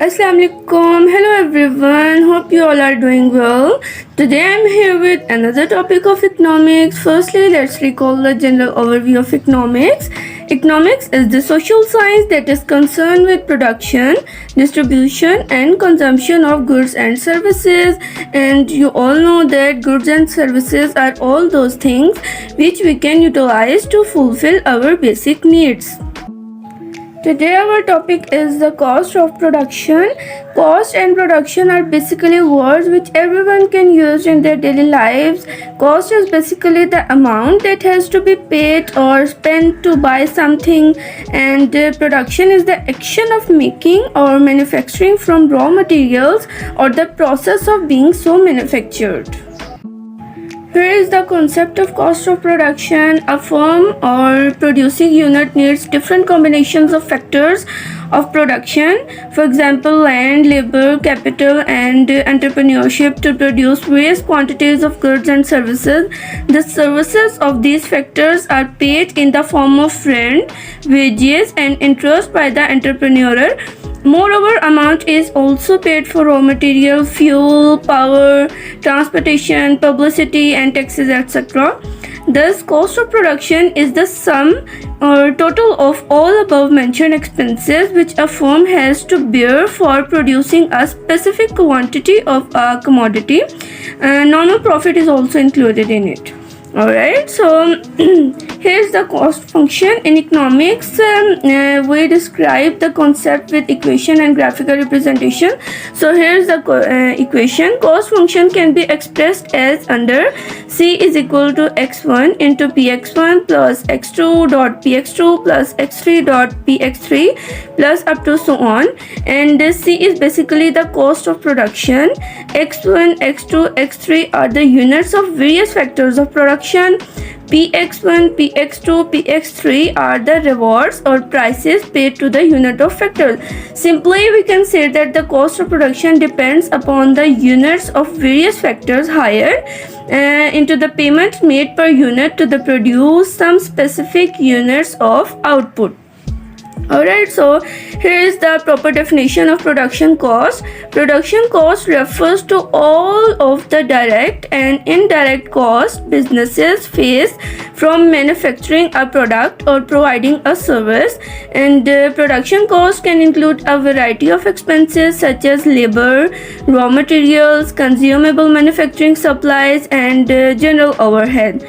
Assalamualaikum. Hello everyone. Hope you all are doing well. Today I'm here with another topic of economics. Firstly, let's recall the general overview of economics. Economics is the social science that is concerned with production, distribution, and consumption of goods and services. And you all know that goods and services are all those things which we can utilize to fulfill our basic needs. Today our topic is the cost of production. Cost and production are basically words which everyone can use in their daily lives. Cost is basically the amount that has to be paid or spent to buy something, and production is the action of making or manufacturing from raw materials or the process of being so manufactured. Here is the concept of cost of production. A firm or producing unit needs different combinations of factors of production, for example, land, labor, capital, and entrepreneurship to produce various quantities of goods and services. The services of these factors are paid in the form of rent, wages, and interest by the entrepreneur. Moreover, amount is also paid for raw material, fuel, power, transportation, publicity, and taxes, etc. Thus, cost of production is the sum or total of all above mentioned expenses which a firm has to bear for producing a specific quantity of a commodity. Normal profit is also included in it. Alright, so here's the cost function. In economics, we describe the concept with equation and graphical representation. So here's the equation. Cost function can be expressed as under: C is equal to x1 into px1 plus x2 dot px2 plus x3 dot px3 plus up to so on. And C is basically the cost of production. X1, x2, x3 are the units of various factors of production. Px1, px2, px3 are the rewards or prices paid to the unit of factors. Simply, we can say that the cost of production depends upon the units of various factors hired into the payment made per unit to the produce some specific units of output. Alright, so here is the proper definition of production cost. Production cost refers to all of the direct and indirect costs businesses face from manufacturing a product or providing a service. And production cost can include a variety of expenses such as labor, raw materials, consumable manufacturing supplies, and general overhead.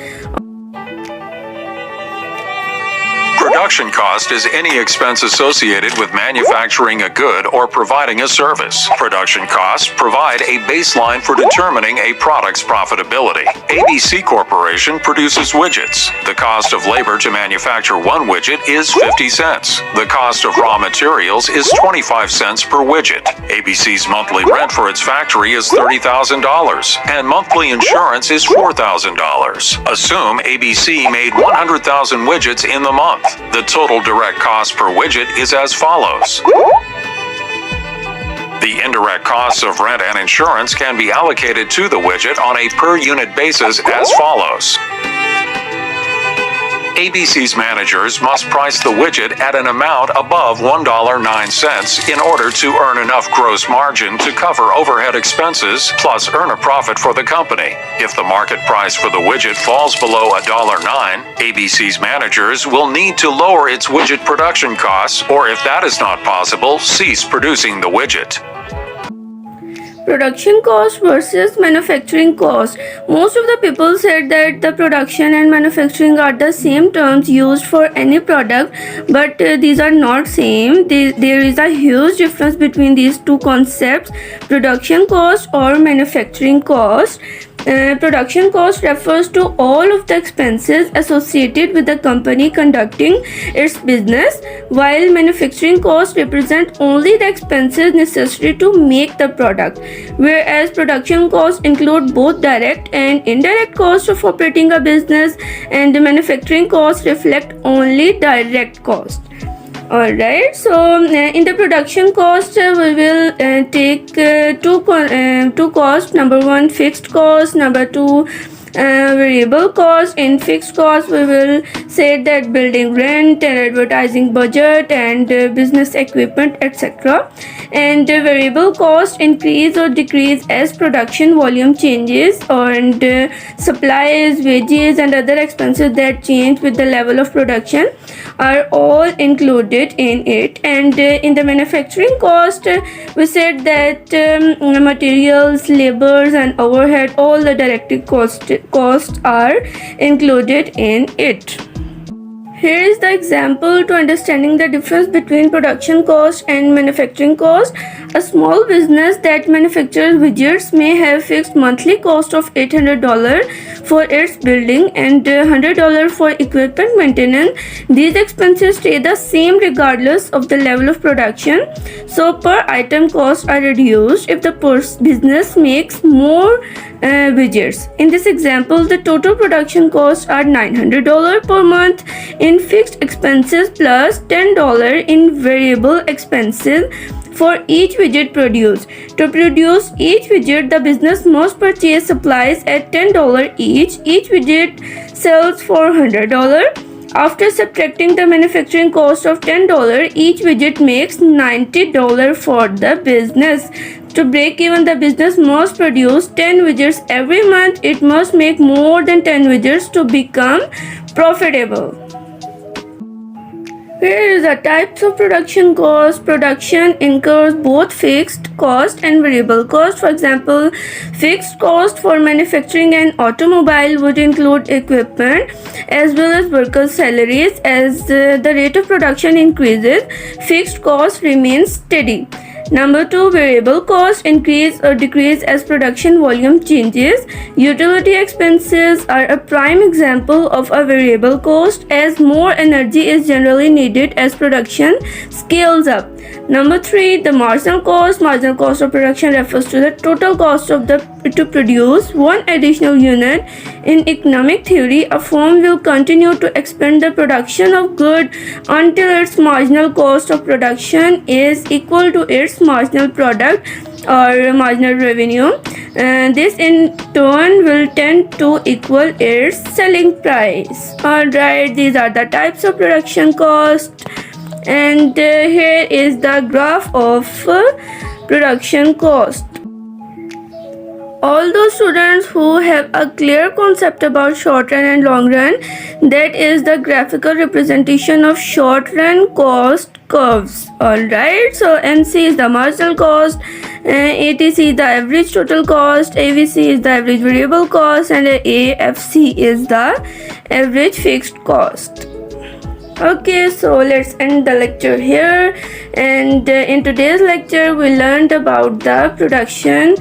Production cost is any expense associated with manufacturing a good or providing a service. Production costs provide a baseline for determining a product's profitability. ABC Corporation produces widgets. The cost of labor to manufacture one widget is 50 cents. The cost of raw materials is 25 cents per widget. ABC's monthly rent for its factory is $30,000, and monthly insurance is $4,000. Assume ABC made 100,000 widgets in the month. The total direct cost per widget is as follows. The indirect costs of rent and insurance can be allocated to the widget on a per unit basis as follows. ABC's managers must price the widget at an amount above $1.09 in order to earn enough gross margin to cover overhead expenses plus earn a profit for the company. If the market price for the widget falls below $1.09, ABC's managers will need to lower its widget production costs, or if that is not possible, cease producing the widget. Production cost versus manufacturing cost. Most of the people said that the production and manufacturing are the same terms used for any product, but these are not same. There is a huge difference between these two concepts: production cost or manufacturing cost. Production cost refers to all of the expenses associated with the company conducting its business, while manufacturing costs represent only the expenses necessary to make the product, whereas production costs include both direct and indirect costs of operating a business, and the manufacturing costs reflect only direct costs. Alright, so in the production cost, we will take two costs. Number one, fixed cost. Number two, Variable cost. In fixed cost, we will say that building rent and advertising budget and business equipment, etc. And variable cost increase or decrease as production volume changes, and supplies, wages, and other expenses that change with the level of production are all included in it. And in the manufacturing cost, we said that materials, labors, and overhead, all the direct costs are included in it. Here is the example to understanding the difference between production cost and manufacturing cost. A small business that manufactures widgets may have fixed monthly cost of $800 for its building and $100 for equipment maintenance. These expenses stay the same regardless of the level of production. So per item costs are reduced if the business makes more widgets. In this example, the total production costs are $900 per month in fixed expenses plus $10 in variable expenses for each widget produced. To produce each widget, the business must purchase supplies at $10 each. Each widget sells for $100. After subtracting the manufacturing cost of $10, each widget makes $90 for the business. To break even, the business must produce 10 widgets every month. It must make more than 10 widgets to become profitable. Here is the types of production cost. Production incurs both fixed cost and variable cost. For example, fixed cost for manufacturing an automobile would include equipment as well as workers' salaries. As the rate of production increases, fixed cost remains steady. Number 2, variable costs increase or decrease as production volume changes. Utility expenses are a prime example of a variable cost, as more energy is generally needed as production scales up. Number 3, the marginal cost. Marginal cost of production refers to the total cost of to produce one additional unit. In economic theory, a firm will continue to expand the production of goods until its marginal cost of production is equal to its marginal product or marginal revenue. This in turn will tend to equal its selling price. Alright, these are the types of production cost, and here is the graph of production cost. All those students who have a clear concept about short run and long run, that is the graphical representation of short run cost curves. Alright, so MC is the marginal cost, ATC is the average total cost, AVC is the average variable cost, and AFC is the average fixed cost. Okay, so let's end the lecture here. And in today's lecture, we learned about the production,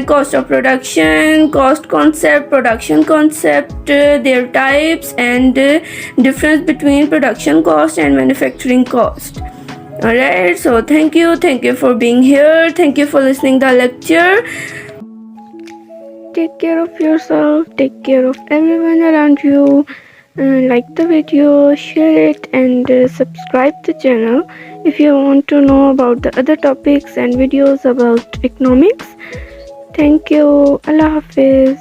cost of production, cost concept, production concept, their types, and difference between production cost and manufacturing cost. Alright, so thank you for being here. Thank you for listening the lecture. Take care of yourself, take care of everyone around you. Like the video, share it, and subscribe the channel if you want to know about the other topics and videos about economics. Thank you. Allah Hafiz.